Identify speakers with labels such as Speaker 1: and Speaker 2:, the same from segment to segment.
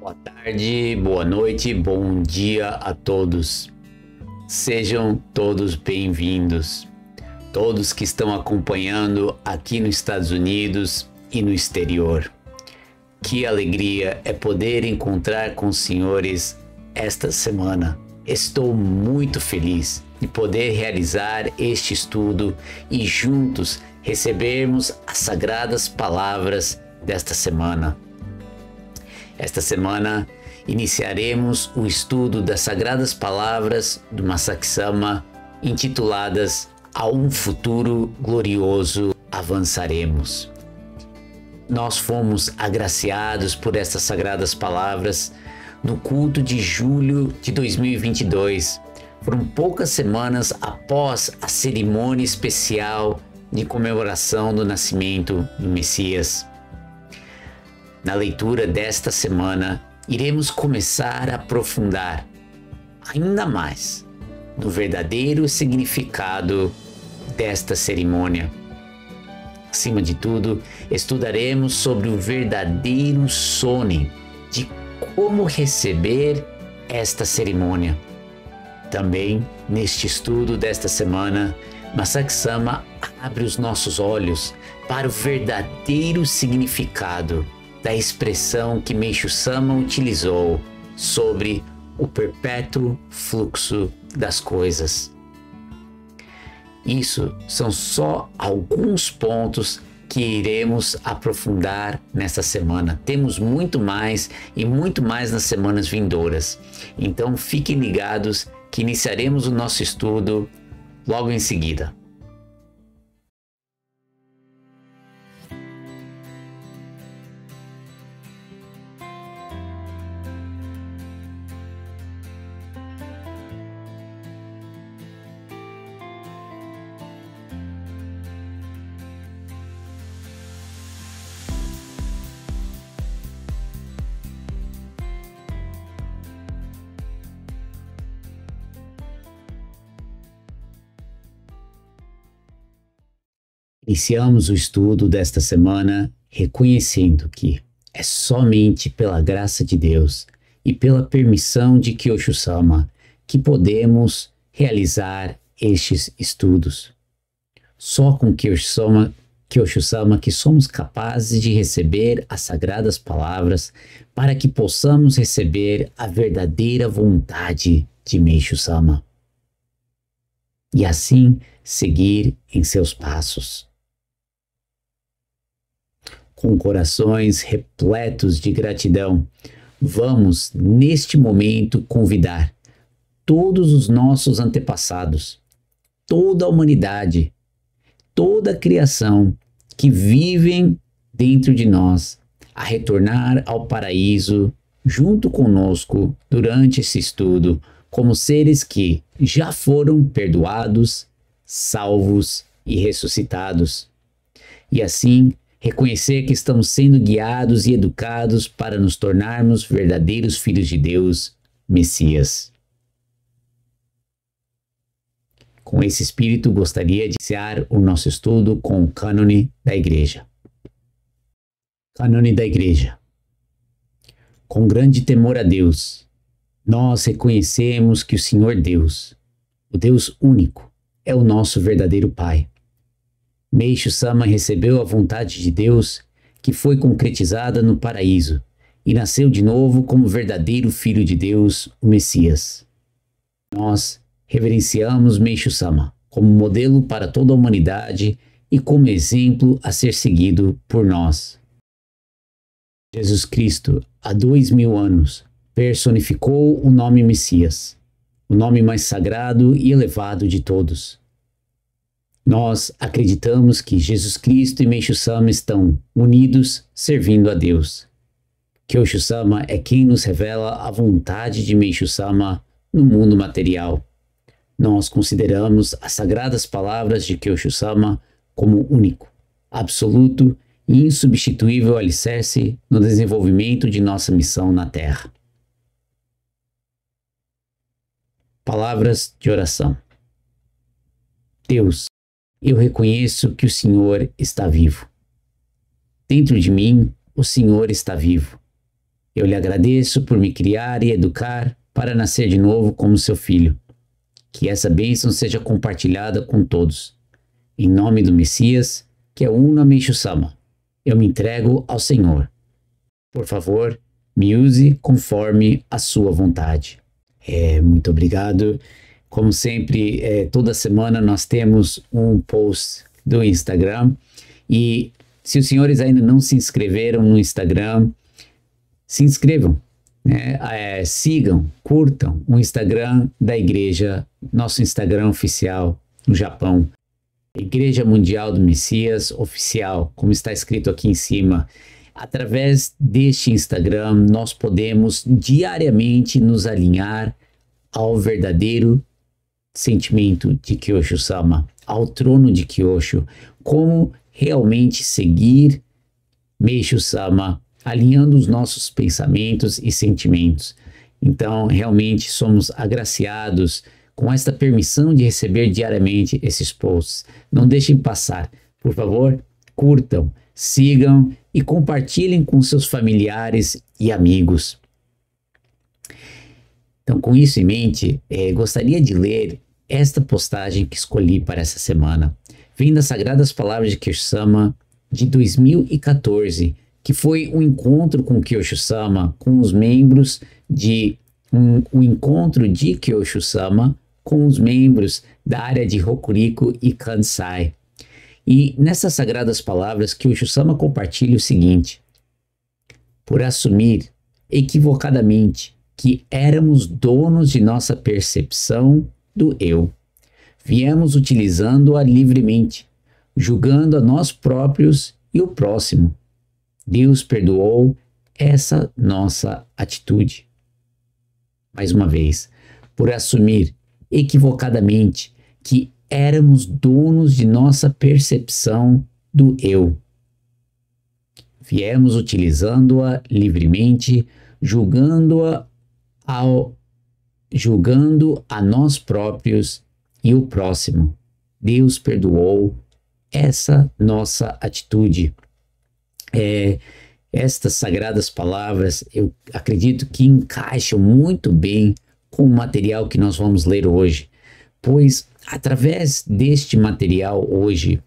Speaker 1: Boa tarde, boa noite, bom dia a todos. Sejam todos bem-vindos. Todos que estão acompanhando aqui nos Estados Unidos e no exterior. Que alegria é poder encontrar com os senhores esta semana. Estou muito feliz de poder realizar este estudo e juntos recebermos as sagradas palavras desta semana. Esta semana iniciaremos o estudo das sagradas palavras do Masaki Sama intituladas A um futuro glorioso avançaremos. Nós fomos agraciados por estas sagradas palavras no culto de julho de 2022. Foram poucas semanas após a cerimônia especial de comemoração do nascimento do Messias. Na leitura desta semana, iremos começar a aprofundar ainda mais no verdadeiro significado desta cerimônia. Acima de tudo, estudaremos sobre o verdadeiro sonho de como receber esta cerimônia. Também, neste estudo desta semana, Masaki Sama abre os nossos olhos para o verdadeiro significado da expressão que Meishu Sama utilizou sobre o perpétuo fluxo das coisas. Isso são só alguns pontos que iremos aprofundar nesta semana. Temos muito mais e muito mais nas semanas vindouras. Então fiquem ligados que iniciaremos o nosso estudo logo em seguida. Iniciamos o estudo desta semana reconhecendo que é somente pela graça de Deus e pela permissão de Kyosho Sama que podemos realizar estes estudos. Só com Kyosho Sama que somos capazes de receber as sagradas palavras para que possamos receber a verdadeira vontade de Meishu Sama. E assim seguir em seus passos. Com corações repletos de gratidão, vamos, neste momento, convidar todos os nossos antepassados, toda a humanidade, toda a criação que vivem dentro de nós, a retornar ao paraíso junto conosco durante esse estudo, como seres que já foram perdoados, salvos e ressuscitados. E assim, reconhecer que estamos sendo guiados e educados para nos tornarmos verdadeiros filhos de Deus, Messias. Com esse espírito, gostaria de iniciar o nosso estudo com o cânone da Igreja. Cânone da Igreja. Com grande temor a Deus, nós reconhecemos que o Senhor Deus, o Deus único, é o nosso verdadeiro Pai. Meishu Sama recebeu a vontade de Deus que foi concretizada no paraíso e nasceu de novo como verdadeiro Filho de Deus, o Messias. Nós reverenciamos Meishu Sama como modelo para toda a humanidade e como exemplo a ser seguido por nós. Jesus Cristo, há 2000 anos, personificou o nome Messias, o nome mais sagrado e elevado de todos. Nós acreditamos que Jesus Cristo e Meishu Sama estão unidos servindo a Deus. Kyosho Sama é quem nos revela a vontade de Meishu Sama no mundo material. Nós consideramos as sagradas palavras de Kyosho Sama como único, absoluto e insubstituível alicerce no desenvolvimento de nossa missão na Terra. Palavras de oração. Deus, eu reconheço que o Senhor está vivo. Dentro de mim, o Senhor está vivo. Eu lhe agradeço por me criar e educar para nascer de novo como seu filho. Que essa bênção seja compartilhada com todos. Em nome do Messias, que é o Uno Meishu Sama, eu me entrego ao Senhor. Por favor, me use conforme a sua vontade. Muito obrigado. Como sempre, toda semana nós temos um post do Instagram. E se os senhores ainda não se inscreveram no Instagram, se inscrevam, né? Sigam, curtam o Instagram da igreja, nosso Instagram oficial no Japão. Igreja Mundial do Messias Oficial, como está escrito aqui em cima. Através deste Instagram, nós podemos diariamente nos alinhar ao verdadeiro sentimento de Kyosho-sama, ao trono de Kyosho, como realmente seguir Meishu-sama, alinhando os nossos pensamentos e sentimentos. Então, realmente somos agraciados com esta permissão de receber diariamente esses posts. Não deixem passar. Por favor, curtam, sigam e compartilhem com seus familiares e amigos. Então, com isso em mente, gostaria de ler esta postagem que escolhi para essa semana. Vem das Sagradas Palavras de Kyosho-sama de 2014, que foi um encontro com Kyosho-sama, com os membros de um encontro de Kyosho-sama com os membros da área de Hokuriku e Kansai. E nessas Sagradas Palavras, Kyosho-sama compartilha o seguinte: por assumir equivocadamente que éramos donos de nossa percepção do eu, viemos utilizando-a livremente, julgando a nós próprios e o próximo. Deus perdoou essa nossa atitude. Mais uma vez, por assumir equivocadamente que éramos donos de nossa percepção do eu. Viemos utilizando-a livremente, julgando a nós próprios e o próximo. Deus perdoou essa nossa atitude. Estas sagradas palavras, eu acredito que encaixam muito bem com o material que nós vamos ler hoje, pois através deste material hoje,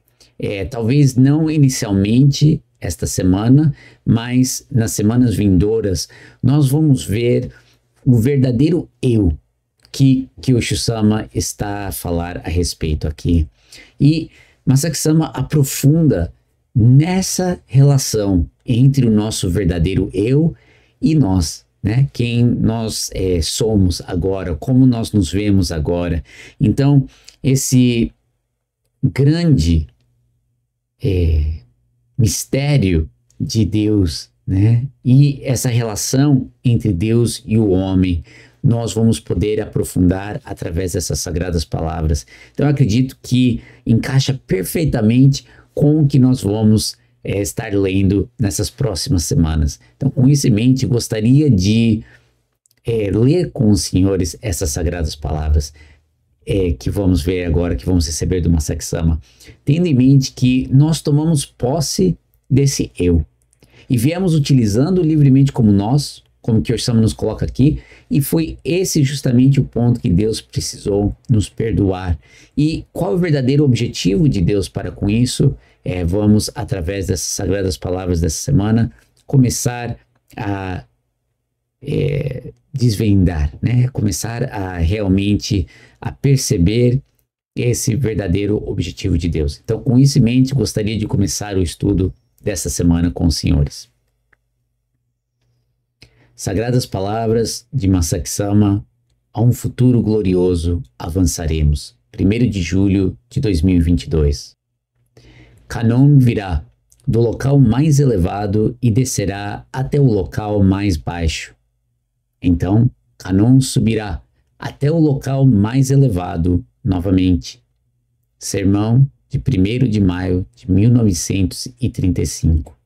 Speaker 1: talvez não inicialmente esta semana, mas nas semanas vindouras, nós vamos ver o verdadeiro eu que Kyosho-sama está a falar a respeito aqui. E Masaki-sama aprofunda nessa relação entre o nosso verdadeiro eu e nós, né? Quem nós somos agora, como nós nos vemos agora. Então, esse grande mistério de Deus, né? E essa relação entre Deus e o homem, nós vamos poder aprofundar através dessas sagradas palavras. Então, eu acredito que encaixa perfeitamente com o que nós vamos estar lendo nessas próximas semanas. Então, com isso em mente, gostaria de ler com os senhores essas sagradas palavras que vamos ver agora, que vamos receber do Masaki-sama, tendo em mente que nós tomamos posse desse eu e viemos utilizando livremente como nós, como Kyosho-sama nos coloca aqui, e foi esse justamente o ponto que Deus precisou nos perdoar. E qual é o verdadeiro objetivo de Deus para com isso? Vamos, através dessas sagradas palavras dessa semana, começar a desvendar, né? Começar a realmente a perceber esse verdadeiro objetivo de Deus. Então, com isso em mente, gostaria de começar o estudo dessa semana com os senhores. Sagradas palavras de Masaki-sama, a um futuro glorioso avançaremos. 1º de julho de 2022. Kanon virá do local mais elevado e descerá até o local mais baixo. Então, Kanon subirá até o local mais elevado novamente. Sermão de 1º de maio de 1935.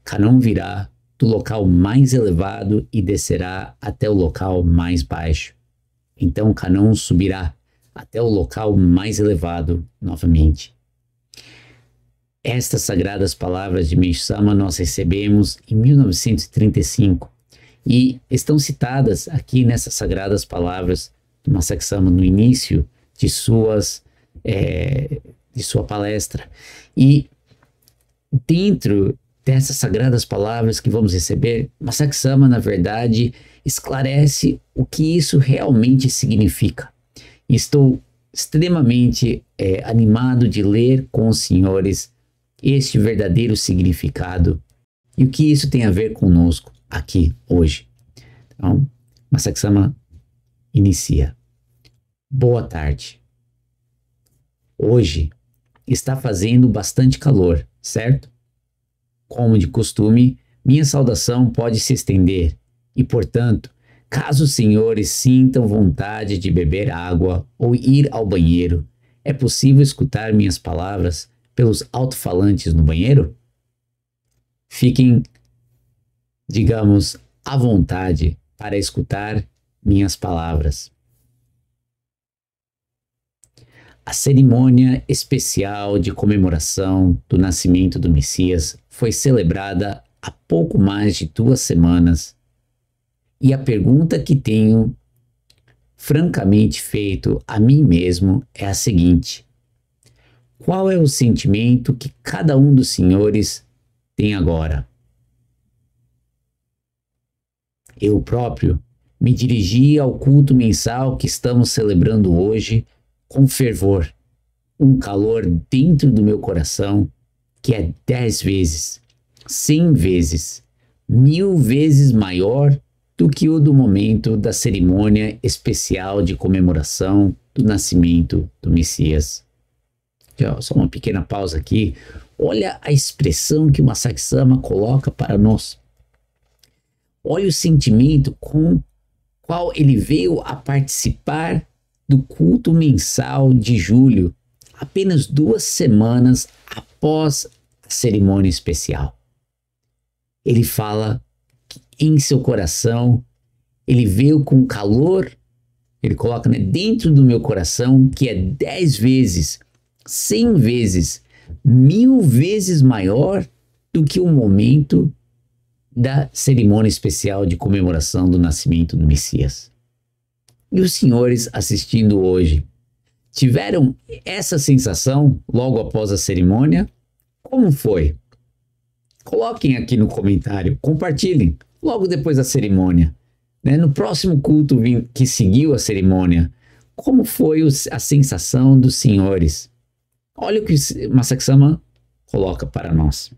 Speaker 1: Kanon virá do local mais elevado e descerá até o local mais baixo. Então Kanon subirá até o local mais elevado novamente. Estas sagradas palavras de Meishu Sama nós recebemos em 1935 e estão citadas aqui nessas sagradas palavras do Masaaki Sama no início de sua palestra. E dentro dessas sagradas palavras que vamos receber, Masaaki Sama, na verdade, esclarece o que isso realmente significa. Estou extremamente animado de ler com os senhores este verdadeiro significado e o que isso tem a ver conosco aqui hoje. Então, Masaaki Sama inicia. Boa tarde. Hoje está fazendo bastante calor, certo? Como de costume, minha saudação pode se estender e, portanto, caso os senhores sintam vontade de beber água ou ir ao banheiro, é possível escutar minhas palavras pelos alto-falantes no banheiro? Fiquem, digamos, à vontade para escutar minhas palavras. A cerimônia especial de comemoração do nascimento do Messias foi celebrada há pouco mais de 2 semanas. E a pergunta que tenho francamente feito a mim mesmo é a seguinte: qual é o sentimento que cada um dos senhores tem agora? Eu próprio me dirigi ao culto mensal que estamos celebrando hoje com fervor, um calor dentro do meu coração que é 10 vezes, 100 vezes, 1000 vezes maior do que o do momento da cerimônia especial de comemoração do nascimento do Messias. Só uma pequena pausa aqui. Olha a expressão que o Masaaki Sama coloca para nós. Olha o sentimento com qual ele veio a participar do culto mensal de julho, apenas 2 semanas após a cerimônia especial. Ele fala que em seu coração, ele veio com calor, ele coloca, dentro do meu coração, que é 10 vezes, 100 vezes, 1000 vezes maior do que o momento da cerimônia especial de comemoração do nascimento do Messias. E os senhores assistindo hoje, tiveram essa sensação logo após a cerimônia? Como foi? Coloquem aqui no comentário, compartilhem logo depois da cerimônia. No próximo culto que seguiu a cerimônia, como foi a sensação dos senhores? Olha o que o Masaaki Sama coloca para nós.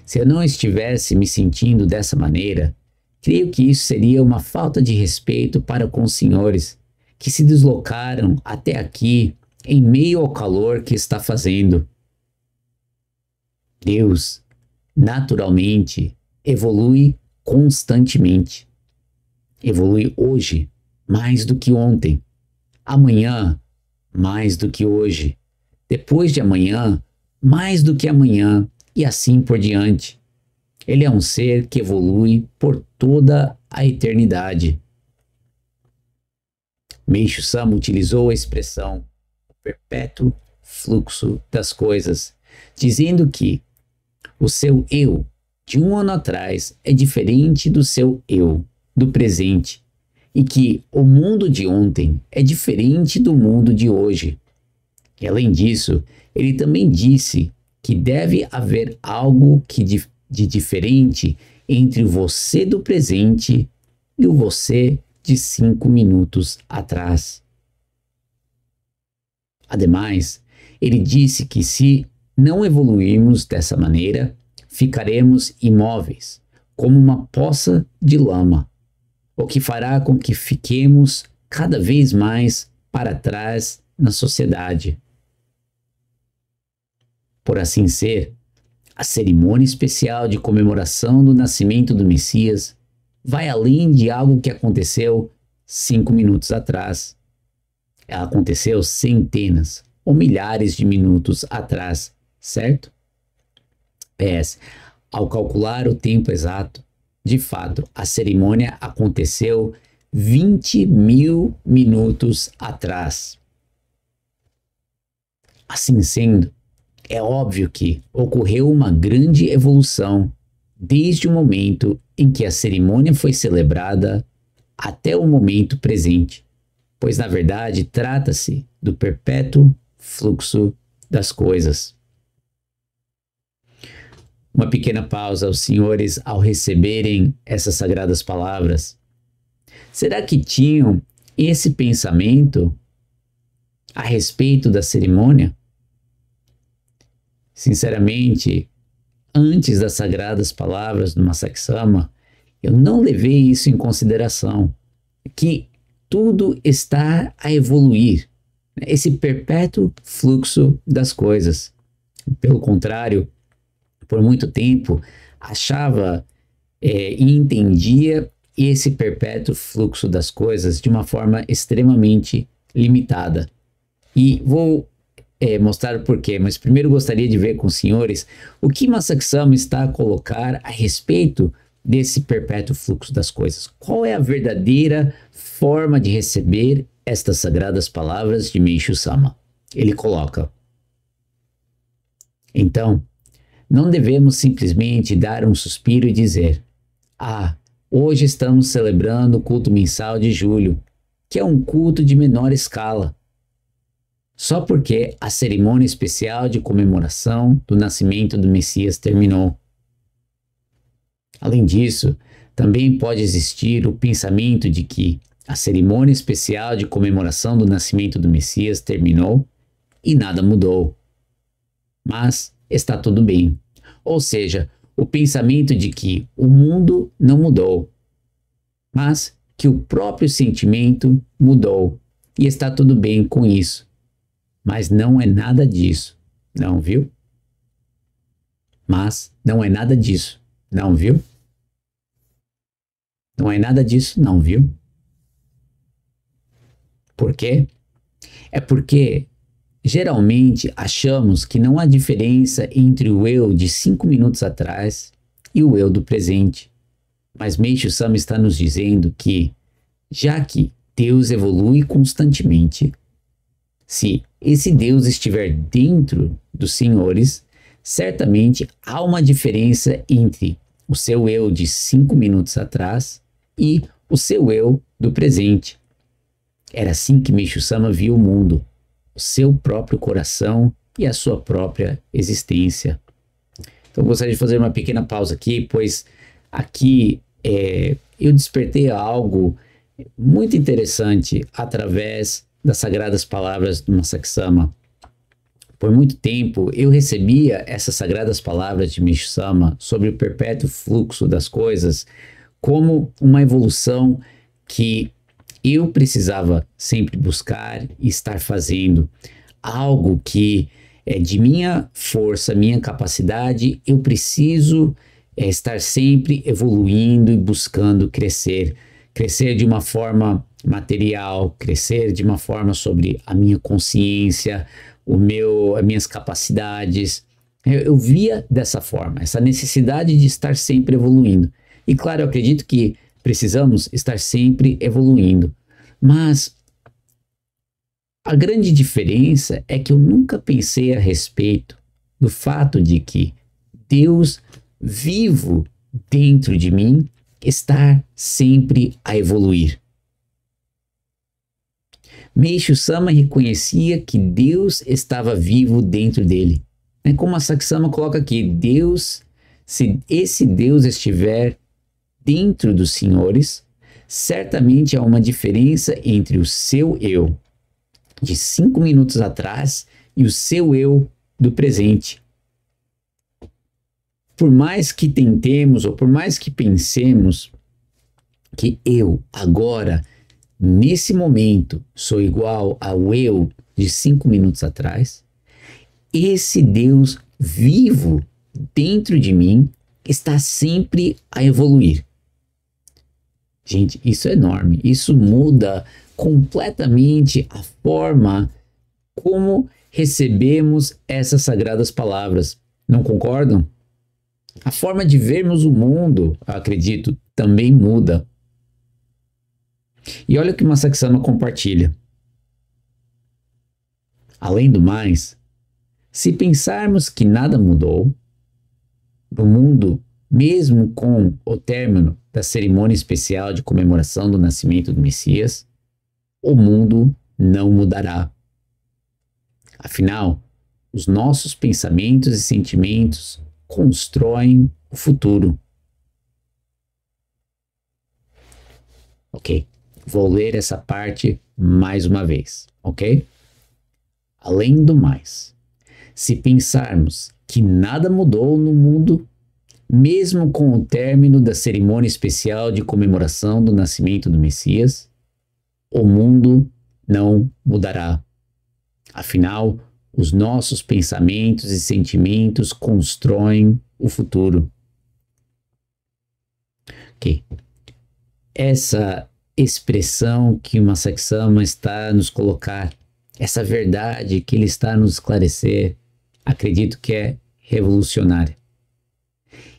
Speaker 1: Se eu não estivesse me sentindo dessa maneira, creio que isso seria uma falta de respeito para com os senhores que se deslocaram até aqui em meio ao calor que está fazendo. Deus, naturalmente, evolui constantemente. Evolui hoje mais do que ontem, amanhã mais do que hoje, depois de amanhã mais do que amanhã e assim por diante. Ele é um ser que evolui por toda a eternidade. Meishu Sama utilizou a expressão perpétuo fluxo das coisas, dizendo que o seu eu de 1 ano atrás é diferente do seu eu do presente e que o mundo de ontem é diferente do mundo de hoje. E, além disso, ele também disse que deve haver algo de diferente entre o você do presente e o você de 5 minutos atrás. Ademais, ele disse que se não evoluirmos dessa maneira, ficaremos imóveis, como uma poça de lama, o que fará com que fiquemos cada vez mais para trás na sociedade. Por assim ser, a cerimônia especial de comemoração do nascimento do Messias vai além de algo que aconteceu 5 minutos atrás. Ela aconteceu centenas ou milhares de minutos atrás, certo? PS, ao calcular o tempo exato, de fato, a cerimônia aconteceu 20.000 minutos atrás. Assim sendo, é óbvio que ocorreu uma grande evolução desde o momento em que a cerimônia foi celebrada até o momento presente, pois na verdade trata-se do perpétuo fluxo das coisas. Uma pequena pausa aos senhores ao receberem essas sagradas palavras. Será que tinham esse pensamento a respeito da cerimônia? Sinceramente, antes das sagradas palavras do Masaki Sama, eu não levei isso em consideração, que tudo está a evoluir, esse perpétuo fluxo das coisas. Pelo contrário, por muito tempo, achava e entendia esse perpétuo fluxo das coisas de uma forma extremamente limitada. E vou mostrar o porquê, mas primeiro gostaria de ver com os senhores o que Masaki Sama está a colocar a respeito desse perpétuo fluxo das coisas. Qual é a verdadeira forma de receber estas sagradas palavras de Meishu Sama? Ele coloca: então, não devemos simplesmente dar um suspiro e dizer: ah, hoje estamos celebrando o culto mensal de julho, que é um culto de menor escala, só porque a cerimônia especial de comemoração do nascimento do Messias terminou. Além disso, também pode existir o pensamento de que a cerimônia especial de comemoração do nascimento do Messias terminou e nada mudou. Mas está tudo bem. Ou seja, o pensamento de que o mundo não mudou, mas que o próprio sentimento mudou e está tudo bem com isso. Mas não é nada disso, não, viu? Mas não é nada disso, não, viu? Não é nada disso, não, viu? Por quê? É porque geralmente achamos que não há diferença entre o eu de 5 minutos atrás e o eu do presente. Mas Meishu Sama está nos dizendo que, já que Deus evolui constantemente, se esse Deus estiver dentro dos senhores, certamente há uma diferença entre o seu eu de 5 minutos atrás e o seu eu do presente. Era assim que Meishu Sama via o mundo, o seu próprio coração e a sua própria existência. Então, eu gostaria de fazer uma pequena pausa aqui, pois aqui eu despertei algo muito interessante através das sagradas palavras do Masaki Sama. Por muito tempo, eu recebia essas sagradas palavras de Meishu Sama sobre o perpétuo fluxo das coisas como uma evolução que eu precisava sempre buscar e estar fazendo. Algo que é de minha força, minha capacidade, eu preciso estar sempre evoluindo e buscando crescer. Crescer de uma forma material, crescer de uma forma sobre a minha consciência, as minhas capacidades. Eu via dessa forma, essa necessidade de estar sempre evoluindo. E claro, eu acredito que precisamos estar sempre evoluindo. Mas a grande diferença é que eu nunca pensei a respeito do fato de que Deus vivo dentro de mim está sempre a evoluir. Meishu Sama reconhecia que Deus estava vivo dentro dele. Como Masaki Sama coloca aqui, Deus, se esse Deus estiver dentro dos senhores, certamente há uma diferença entre o seu eu de 5 minutos atrás e o seu eu do presente. Por mais que tentemos ou por mais que pensemos que eu agora, nesse momento, sou igual ao eu de 5 minutos atrás, esse Deus vivo dentro de mim está sempre a evoluir. Gente, isso é enorme. Isso muda completamente a forma como recebemos essas sagradas palavras. Não concordam? A forma de vermos o mundo, acredito, também muda. E olha o que Masaki Sama compartilha. Além do mais, Se pensarmos que nada mudou no mundo, mesmo com o término da cerimônia especial de comemoração do nascimento do Messias, o mundo não mudará. Afinal, os nossos pensamentos e sentimentos constroem o futuro. Ok, vou ler essa parte mais uma vez, ok? Além do mais, se pensarmos que nada mudou no mundo, mesmo com o término da cerimônia especial de comemoração do nascimento do Messias, o mundo não mudará. Afinal, os nossos pensamentos e sentimentos constroem o futuro. Ok. Essa expressão que o Masaki Sama está a nos colocar, essa verdade que ele está a nos esclarecer, acredito que é revolucionária.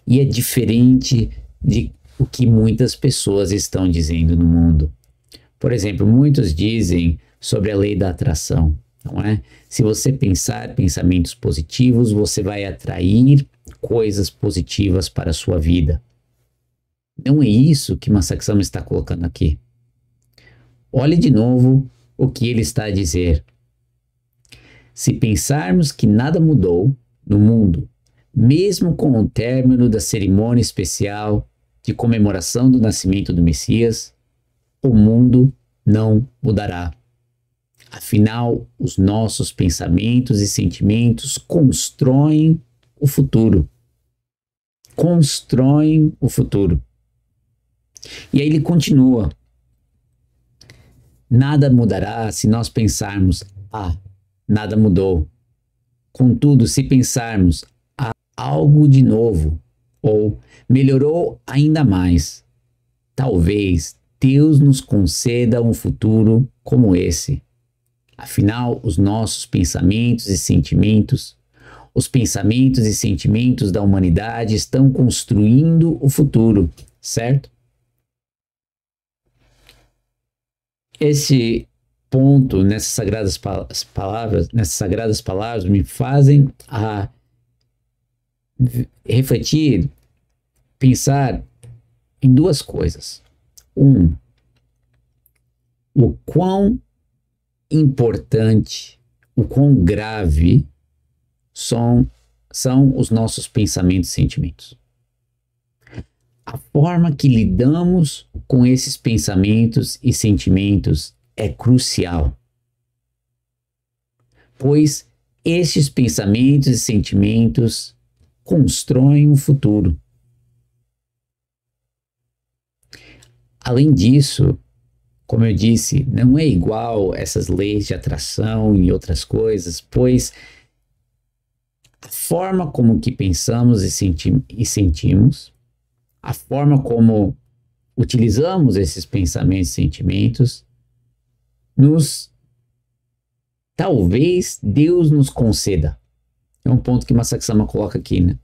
Speaker 1: E é diferente de o que muitas pessoas estão dizendo no mundo. Por exemplo, muitos dizem sobre a lei da atração, não é? Se você pensar pensamentos positivos, você vai atrair coisas positivas para a sua vida. Não é isso que Masaki Sama está colocando aqui. Olhe de novo o que ele está a dizer. Se pensarmos que nada mudou no mundo, mesmo com o término da cerimônia especial de comemoração do nascimento do Messias, o mundo não mudará. Afinal, os nossos pensamentos e sentimentos constroem o futuro. Constroem o futuro. E aí ele continua. Nada mudará se nós pensarmos, nada mudou. Contudo, se pensarmos, algo de novo, ou melhorou ainda mais, talvez Deus nos conceda um futuro como esse. Afinal, os nossos pensamentos e sentimentos, os pensamentos e sentimentos da humanidade estão construindo o futuro, certo? Esse ponto nessas sagradas palavras me fazem a refletir, pensar em duas coisas. O quão importante, o quão grave são os nossos pensamentos e sentimentos. A forma que lidamos com esses pensamentos e sentimentos é crucial, pois estes pensamentos e sentimentos constroem um futuro. Além disso, como eu disse, não é igual essas leis de atração e outras coisas, pois a forma como que pensamos e sentimos, a forma como utilizamos esses pensamentos e sentimentos, talvez Deus nos conceda. É um ponto que Masaki Sama coloca aqui, né?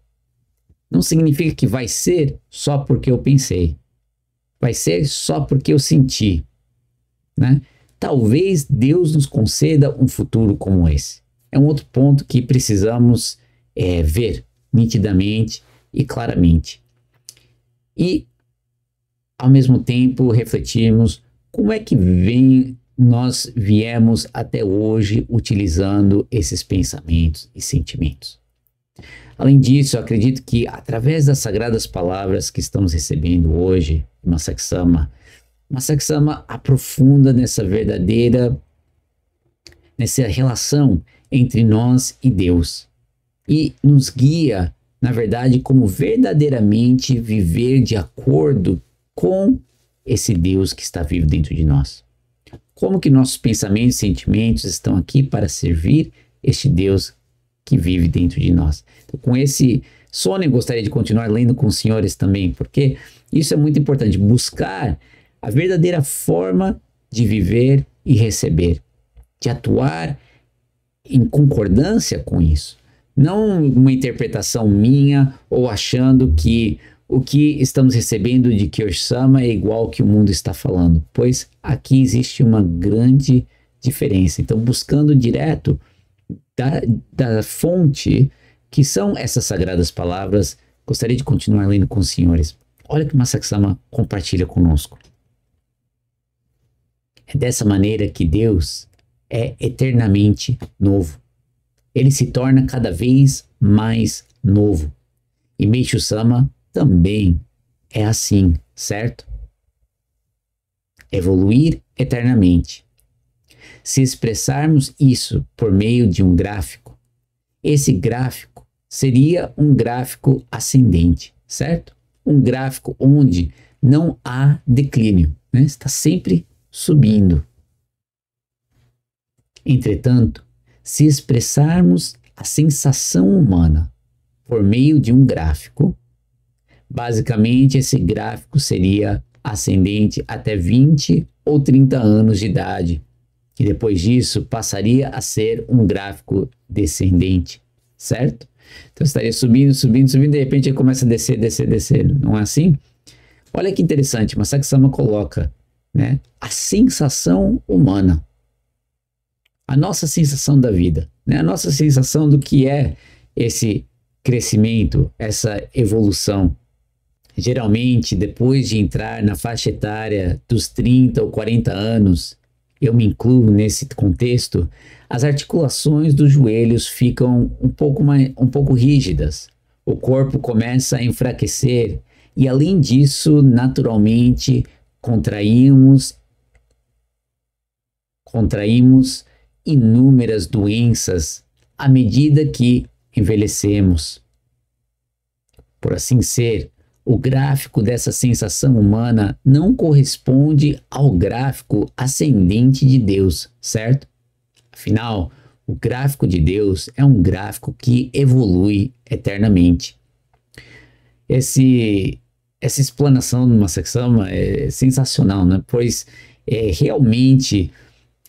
Speaker 1: Não significa que vai ser só porque eu pensei. Vai ser só porque eu senti, né? Talvez Deus nos conceda um futuro como esse. É um outro ponto que precisamos ver nitidamente e claramente. E, ao mesmo tempo, refletirmos como é que nós viemos até hoje utilizando esses pensamentos e sentimentos. Além disso, eu acredito que através das sagradas palavras que estamos recebendo hoje, Masaki Sama aprofunda nessa relação entre nós e Deus e nos guia, na verdade, como verdadeiramente viver de acordo com esse Deus que está vivo dentro de nós. Como que nossos pensamentos e sentimentos estão aqui para servir este Deus que vive dentro de nós. Então, com esse sono, eu gostaria de continuar lendo com os senhores também, porque isso é muito importante, buscar a verdadeira forma de viver e receber, de atuar em concordância com isso. Não uma interpretação minha ou achando que o que estamos recebendo de Kyoshi-sama é igual ao que o mundo está falando, pois aqui existe uma grande diferença. Então, buscando direto da, da fonte que são essas sagradas palavras, gostaria de continuar lendo com os senhores. Olha o que Masaki Sama compartilha conosco. É dessa maneira que Deus é eternamente novo. Ele se torna cada vez mais novo. E Meishu Sama também é assim, certo? Evoluir eternamente. Se expressarmos isso por meio de um gráfico, esse gráfico seria um gráfico ascendente, certo? Um gráfico onde não há declínio, né? Está sempre subindo. Entretanto, se expressarmos a sensação humana por meio de um gráfico, basicamente esse gráfico seria ascendente até 20 ou 30 anos de idade, e depois disso passaria a ser um gráfico descendente, certo? Então estaria subindo, subindo, subindo, de repente ele começa a descer, descer, descer, não é assim? Olha que interessante, Masaki Sama coloca, né, a sensação humana, a nossa sensação da vida, né, a nossa sensação do que é esse crescimento, essa evolução. Geralmente, depois de entrar na faixa etária dos 30 ou 40 anos, eu me incluo nesse contexto, as articulações dos joelhos ficam um pouco rígidas, o corpo começa a enfraquecer e, além disso, naturalmente, contraímos inúmeras doenças à medida que envelhecemos. Por assim ser, o gráfico dessa sensação humana não corresponde ao gráfico ascendente de Deus, certo? Afinal, o gráfico de Deus é um gráfico que evolui eternamente. Essa explanação do Masaki Sama é sensacional, né? Pois realmente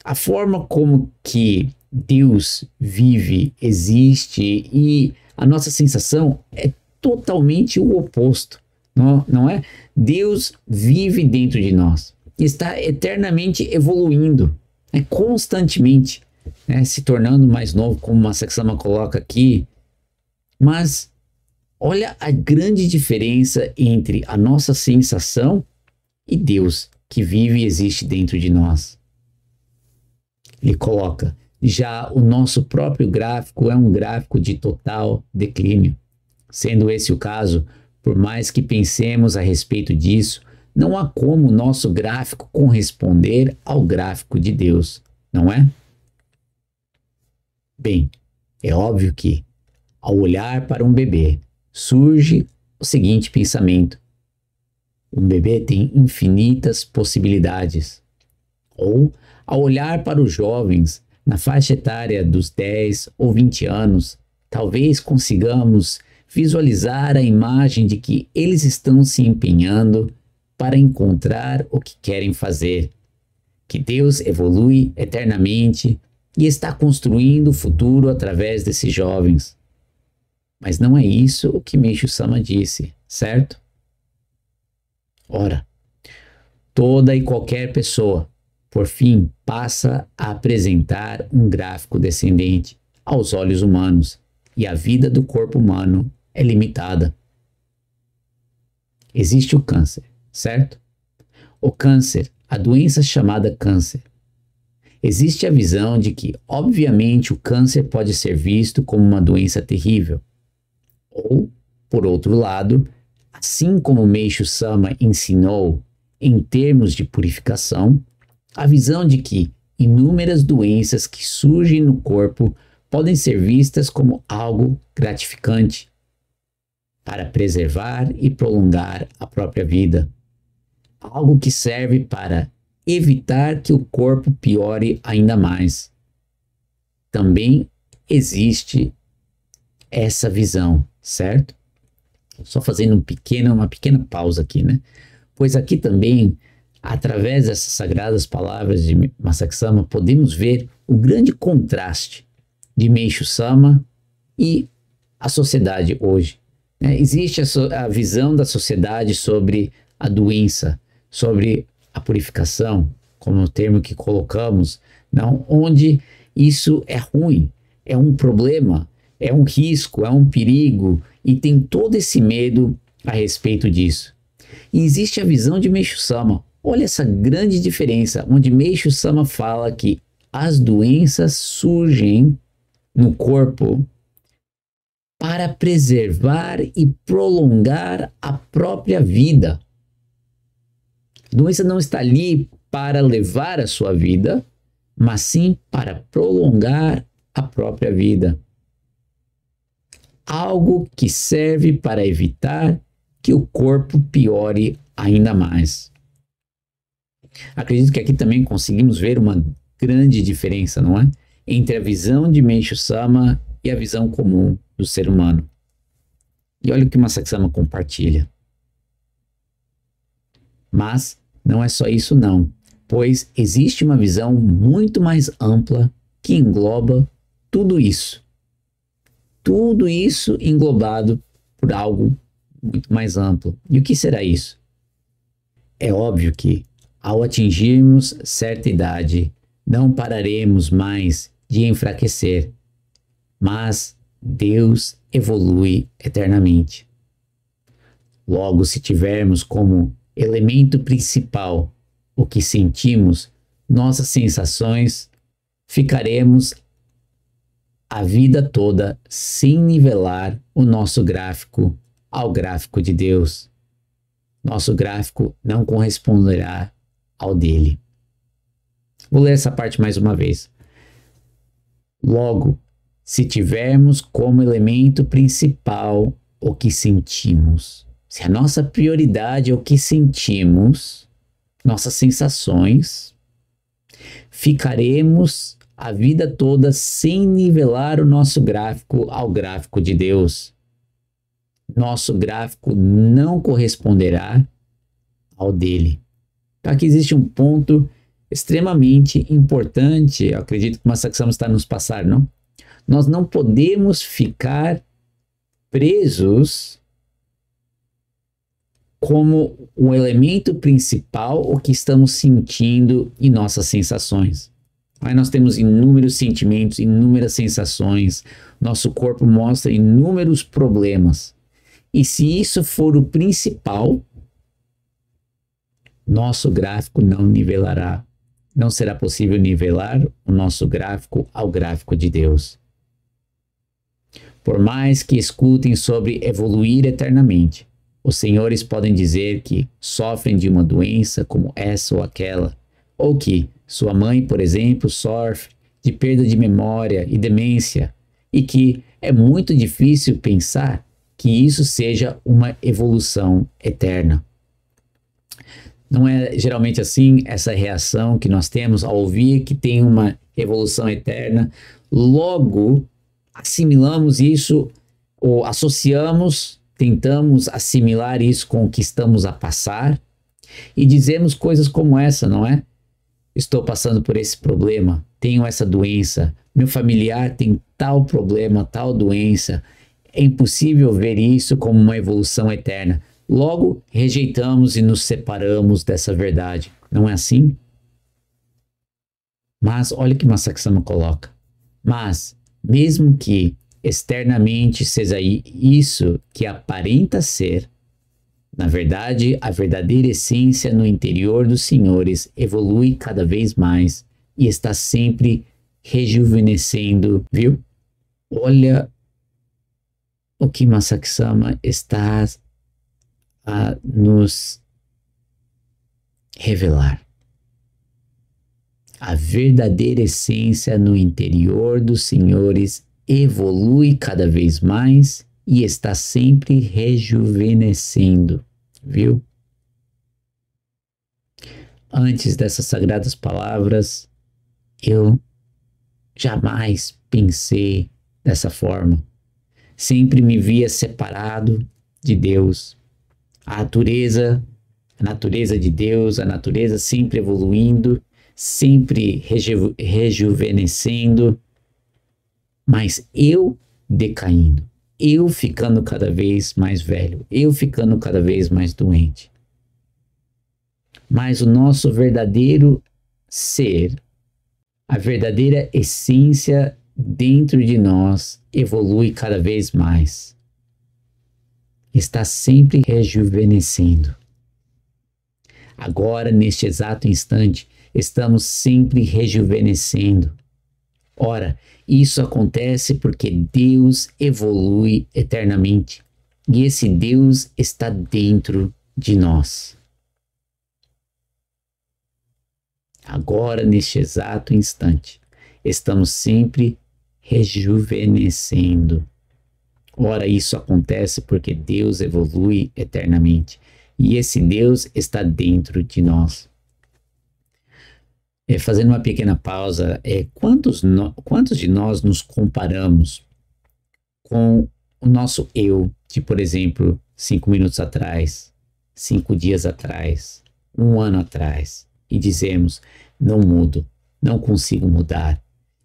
Speaker 1: a forma como que Deus vive, existe e a nossa sensação é totalmente o oposto, não é? Deus vive dentro de nós, está eternamente evoluindo, constantemente, se tornando mais novo, como Masaki Sama coloca aqui. Mas olha a grande diferença entre a nossa sensação e Deus, que vive e existe dentro de nós. Ele coloca, já o nosso próprio gráfico é um gráfico de total declínio. Sendo esse o caso, por mais que pensemos a respeito disso, não há como o nosso gráfico corresponder ao gráfico de Deus, não é? Bem, é óbvio que, ao olhar para um bebê, surge o seguinte pensamento: um bebê tem infinitas possibilidades. Ou, ao olhar para os jovens na faixa etária dos 10 ou 20 anos, talvez consigamos visualizar a imagem de que eles estão se empenhando para encontrar o que querem fazer, que Deus evolui eternamente e está construindo o futuro através desses jovens. Mas não é isso o que Meishu Sama disse, certo? Ora, toda e qualquer pessoa, por fim, passa a apresentar um gráfico descendente aos olhos humanos, e a vida do corpo humano é limitada. Existe o câncer, certo? O câncer, a doença chamada câncer. Existe a visão de que, obviamente, o câncer pode ser visto como uma doença terrível. Ou, por outro lado, assim como Meishu Sama ensinou em termos de purificação, a visão de que inúmeras doenças que surgem no corpo podem ser vistas como algo gratificante para preservar e prolongar a própria vida. Algo que serve para evitar que o corpo piore ainda mais. Também existe essa visão, certo? Só fazendo uma pequena pausa aqui, né? Pois aqui também, através dessas sagradas palavras de Masaki Sama, podemos ver o grande contraste de Meishu Sama e a sociedade hoje. Existe a visão da sociedade sobre a doença, sobre a purificação, como o termo que colocamos, não, onde isso é ruim, é um problema, é um risco, é um perigo, e tem todo esse medo a respeito disso. E existe a visão de Meishu Sama. Olha essa grande diferença, onde Meishu Sama fala que as doenças surgem no corpo para preservar e prolongar a própria vida. A doença não está ali para levar a sua vida, mas sim para prolongar a própria vida. Algo que serve para evitar que o corpo piore ainda mais. Acredito que aqui também conseguimos ver uma grande diferença, não é? Entre a visão de Meishu Sama e a visão comum do ser humano. E olha o que Masaaki Sama compartilha. Mas não é só isso não, pois existe uma visão muito mais ampla que engloba tudo isso. Tudo isso englobado por algo muito mais amplo. E o que será isso? É óbvio que, ao atingirmos certa idade, não pararemos mais de enfraquecer, mas Deus evolui eternamente. Logo, se tivermos como elemento principal o que sentimos, nossas sensações, ficaremos a vida toda sem nivelar o nosso gráfico ao gráfico de Deus. Nosso gráfico não corresponderá ao dele. Vou ler essa parte mais uma vez. Logo, se tivermos como elemento principal o que sentimos, se a nossa prioridade é o que sentimos, nossas sensações, ficaremos a vida toda sem nivelar o nosso gráfico ao gráfico de Deus. Nosso gráfico não corresponderá ao dele. Então aqui existe um ponto extremamente importante, eu acredito que o Masaaki Sama está nos passar, não? Nós não podemos ficar presos como o elemento principal o que estamos sentindo em nossas sensações. Aí nós temos inúmeros sentimentos, inúmeras sensações, nosso corpo mostra inúmeros problemas. E se isso for o principal, nosso gráfico não nivelará. Não será possível nivelar o nosso gráfico ao gráfico de Deus. Por mais que escutem sobre evoluir eternamente, os senhores podem dizer que sofrem de uma doença como essa ou aquela, ou que sua mãe, por exemplo, sofre de perda de memória e demência, e que é muito difícil pensar que isso seja uma evolução eterna. Não é geralmente assim essa reação que nós temos ao ouvir que tem uma evolução eterna? Logo, assimilamos isso ou associamos, tentamos assimilar isso com o que estamos a passar e dizemos coisas como essa, não é? Estou passando por esse problema, tenho essa doença, meu familiar tem tal problema, tal doença. É impossível ver isso como uma evolução eterna. Logo, rejeitamos e nos separamos dessa verdade. Não é assim? Mas olha o que Masaaki Sama coloca. Mas, mesmo que externamente seja isso que aparenta ser, na verdade, a verdadeira essência no interior dos senhores evolui cada vez mais e está sempre rejuvenescendo, viu? Olha o que Masaaki Sama está a nos revelar. A verdadeira essência no interior dos senhores evolui cada vez mais e está sempre rejuvenescendo, viu? Antes dessas sagradas palavras, eu jamais pensei dessa forma. Sempre me via separado de Deus. A natureza de Deus, a natureza sempre evoluindo, sempre rejuvenescendo, mas eu decaindo, eu ficando cada vez mais velho, eu ficando cada vez mais doente. Mas o nosso verdadeiro ser, a verdadeira essência dentro de nós evolui cada vez mais. Está sempre rejuvenescendo. Agora, neste exato instante, estamos sempre rejuvenescendo. Ora, isso acontece porque Deus evolui eternamente e esse Deus está dentro de nós. Agora, neste exato instante, estamos sempre rejuvenescendo. Ora, isso acontece porque Deus evolui eternamente e esse Deus está dentro de nós. Fazendo uma pequena pausa, quantos de nós nos comparamos com o nosso eu de, por exemplo, 5 minutos atrás, 5 dias atrás, 1 ano atrás, e dizemos, não mudo, não consigo mudar,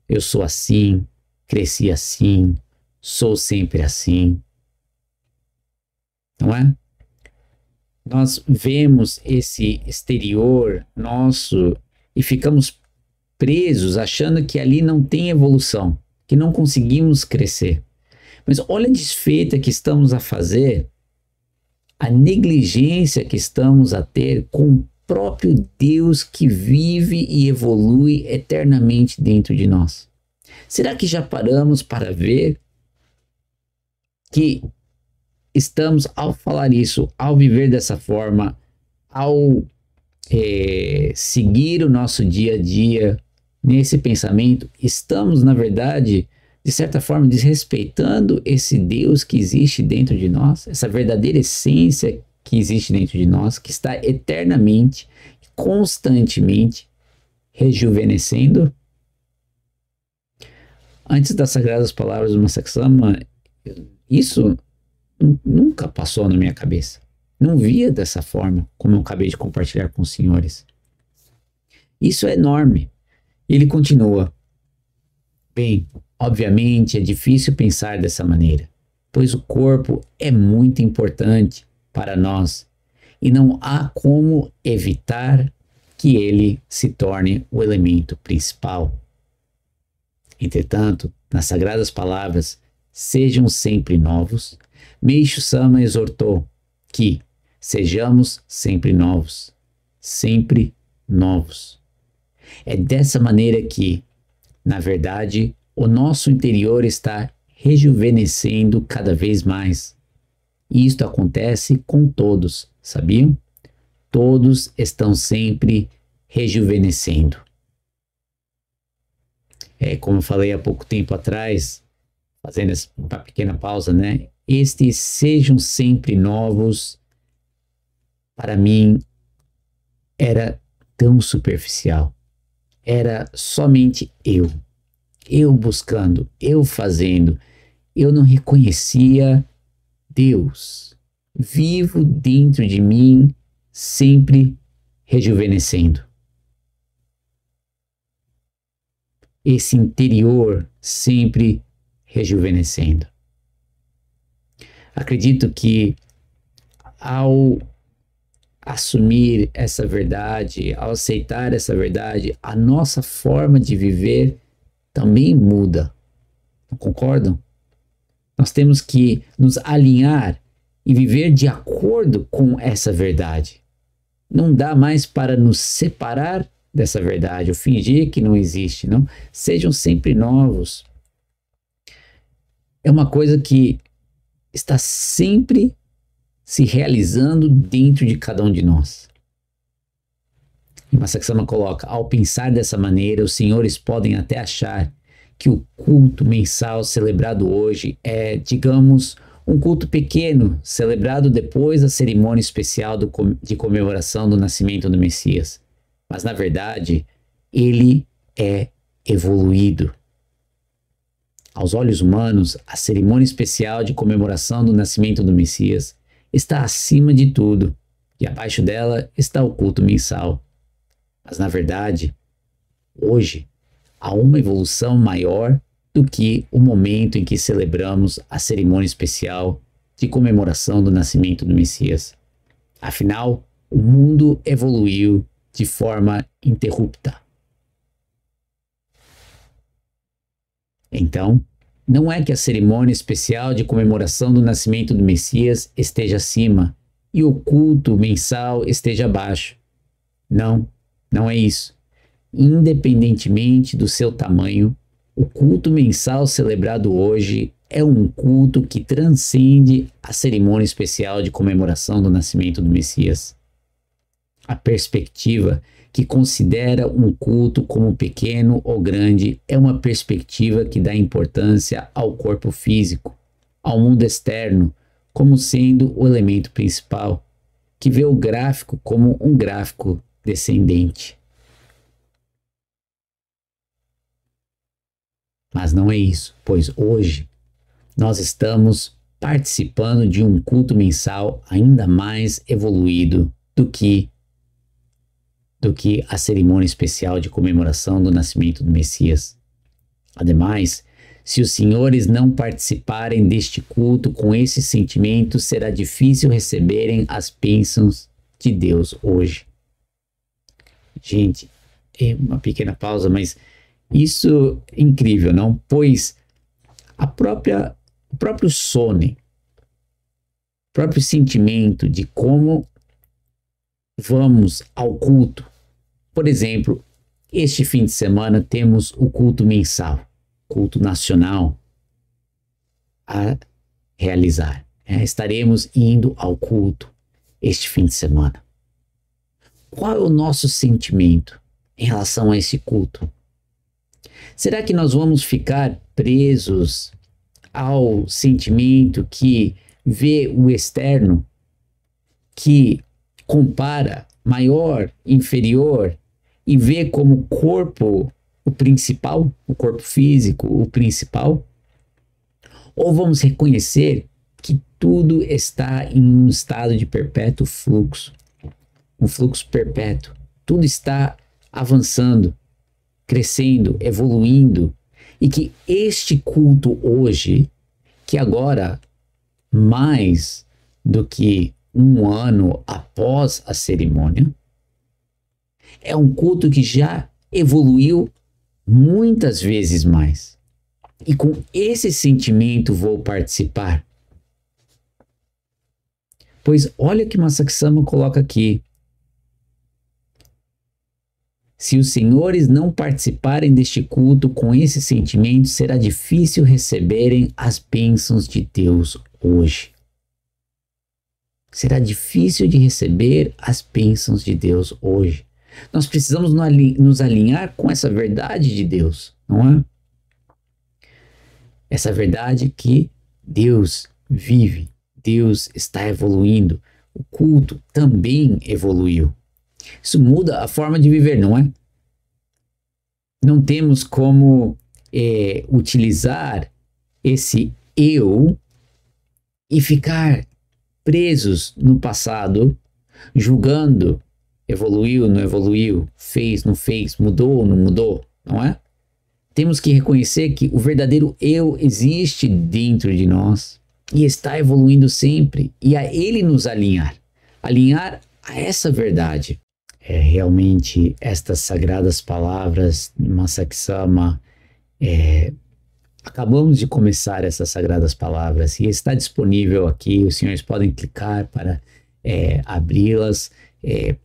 Speaker 1: eu sou assim, cresci assim, sou sempre assim, não é? Nós vemos esse exterior nosso e ficamos presos achando que ali não tem evolução, que não conseguimos crescer. Mas olha a desfeita que estamos a fazer, a negligência que estamos a ter com o próprio Deus que vive e evolui eternamente dentro de nós. Será que já paramos para ver que estamos, ao falar isso, ao viver dessa forma, ao seguir o nosso dia a dia nesse pensamento, estamos, na verdade, de certa forma, desrespeitando esse Deus que existe dentro de nós, essa verdadeira essência que existe dentro de nós, que está eternamente, constantemente rejuvenescendo? Antes das sagradas palavras do Masaki Sama, isso nunca passou na minha cabeça. Não via dessa forma, como eu acabei de compartilhar com os senhores. Isso é enorme. Ele continua. Bem, obviamente é difícil pensar dessa maneira, pois o corpo é muito importante para nós e não há como evitar que ele se torne o elemento principal. Entretanto, nas sagradas palavras, sejam sempre novos, Meishu Sama exortou que sejamos sempre novos, sempre novos. É dessa maneira que, na verdade, o nosso interior está rejuvenescendo cada vez mais. E isto acontece com todos, sabiam? Todos estão sempre rejuvenescendo. Como eu falei há pouco tempo atrás, fazendo uma pequena pausa, né? Estes sejam sempre novos, para mim, era tão superficial. Era somente eu buscando, eu fazendo. Eu não reconhecia Deus vivo dentro de mim, sempre rejuvenescendo. Esse interior sempre rejuvenescendo. Acredito que ao assumir essa verdade, ao aceitar essa verdade, a nossa forma de viver também muda. Não concordam? Nós temos que nos alinhar e viver de acordo com essa verdade. Não dá mais para nos separar dessa verdade, ou fingir que não existe, não. Sejam sempre novos. É uma coisa que está sempre se realizando dentro de cada um de nós. E Masaki Sama coloca, ao pensar dessa maneira, os senhores podem até achar que o culto mensal celebrado hoje é, digamos, um culto pequeno, celebrado depois da cerimônia especial de comemoração do nascimento do Messias. Mas, na verdade, ele é evoluído. Aos olhos humanos, a cerimônia especial de comemoração do nascimento do Messias está acima de tudo, e abaixo dela está o culto mensal. Mas, na verdade, hoje, há uma evolução maior do que o momento em que celebramos a cerimônia especial de comemoração do nascimento do Messias. Afinal, o mundo evoluiu de forma interrupta. Então, não é que a cerimônia especial de comemoração do nascimento do Messias esteja acima e o culto mensal esteja abaixo. Não, não é isso. Independentemente do seu tamanho, o culto mensal celebrado hoje é um culto que transcende a cerimônia especial de comemoração do nascimento do Messias. A perspectiva que considera um culto como pequeno ou grande é uma perspectiva que dá importância ao corpo físico, ao mundo externo, como sendo o elemento principal, que vê o gráfico como um gráfico descendente. Mas não é isso, pois hoje nós estamos participando de um culto mensal ainda mais evoluído do que a cerimônia especial de comemoração do nascimento do Messias. Ademais, se os senhores não participarem deste culto com esse sentimento, será difícil receberem as bênçãos de Deus hoje. Gente, é uma pequena pausa, mas isso é incrível, não? Pois o próprio sono, o próprio sentimento de como vamos ao culto. Por exemplo, este fim de semana temos o culto mensal, culto nacional a realizar. Estaremos indo ao culto este fim de semana. Qual é o nosso sentimento em relação a esse culto? Será que nós vamos ficar presos ao sentimento que vê o externo, que compara maior, inferior e vê como corpo o principal, o corpo físico o principal? Ou vamos reconhecer que tudo está em um estado de perpétuo fluxo, um fluxo perpétuo, tudo está avançando, crescendo, evoluindo, e que este culto hoje, que agora mais do que um ano após a cerimônia, é um culto que já evoluiu muitas vezes mais. E com esse sentimento vou participar. Pois olha o que Masaaki Sama coloca aqui. Se os senhores não participarem deste culto com esse sentimento, será difícil receberem as bênçãos de Deus hoje. Será difícil de receber as bênçãos de Deus hoje. Nós precisamos nos alinhar com essa verdade de Deus, não é? Essa verdade que Deus vive, Deus está evoluindo, o culto também evoluiu. Isso muda a forma de viver, não é? Não temos como utilizar esse eu e ficar presos no passado, julgando, evoluiu, não evoluiu, fez, não fez, mudou, não mudou, não é? Temos que reconhecer que o verdadeiro eu existe dentro de nós e está evoluindo sempre, e a ele nos alinhar a essa verdade. Realmente estas sagradas palavras de Masaaki Sama, acabamos de começar essas sagradas palavras e está disponível aqui, os senhores podem clicar para abri-las,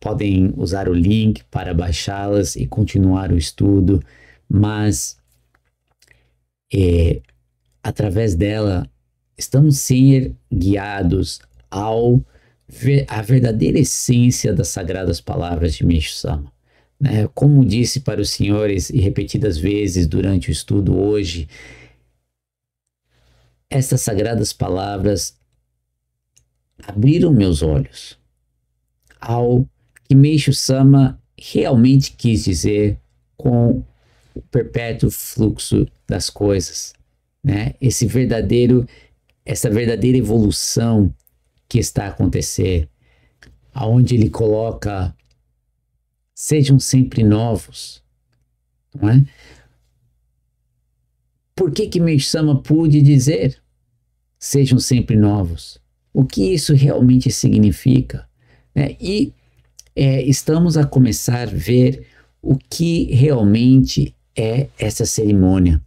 Speaker 1: podem usar o link para baixá-las e continuar o estudo, mas através dela estamos sendo guiados a verdadeira essência das sagradas palavras de Meishu Sama. Como disse para os senhores e repetidas vezes durante o estudo hoje, estas sagradas palavras abriram meus olhos ao que Meishu Sama realmente quis dizer com o perpétuo fluxo das coisas, essa verdadeira evolução que está a acontecer, aonde ele coloca: sejam sempre novos, não é? Por que Meishu Sama pôde dizer sejam sempre novos? O que isso realmente significa? Estamos a começar a ver o que realmente é essa cerimônia.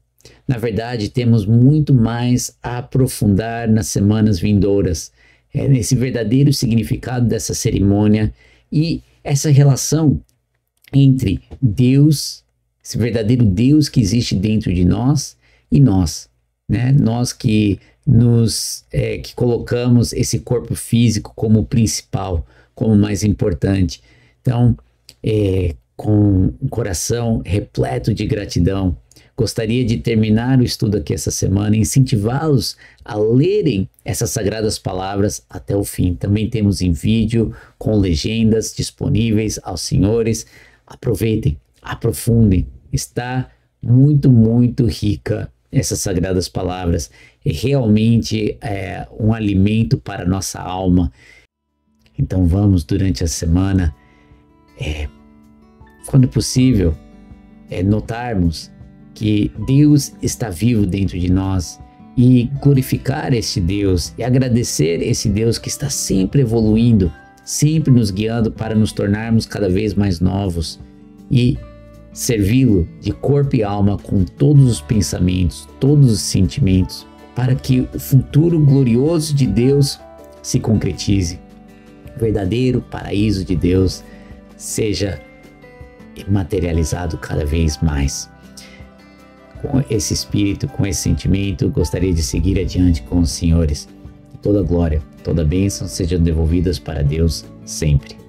Speaker 1: na verdade, temos muito mais a aprofundar nas semanas vindouras, nesse verdadeiro significado dessa cerimônia e essa relação entre Deus, esse verdadeiro Deus que existe dentro de nós e nós, né? Nós que que colocamos esse corpo físico como principal, como mais importante. Então, com um coração repleto de gratidão, gostaria de terminar o estudo aqui essa semana, incentivá-los a lerem essas sagradas palavras até o fim. Também temos em vídeo, com legendas disponíveis aos senhores. Aproveitem, aprofundem. Está muito, muito rica essas sagradas palavras. É realmente um alimento para a nossa alma. Então vamos, durante a semana, quando possível, notarmos que Deus está vivo dentro de nós e glorificar esse Deus e agradecer esse Deus que está sempre evoluindo, sempre nos guiando para nos tornarmos cada vez mais novos e servi-lo de corpo e alma com todos os pensamentos, todos os sentimentos, para que o futuro glorioso de Deus se concretize. O verdadeiro paraíso de Deus seja materializado cada vez mais. Com esse espírito, com esse sentimento, gostaria de seguir adiante com os senhores. Toda glória, toda bênção sejam devolvidas para Deus sempre.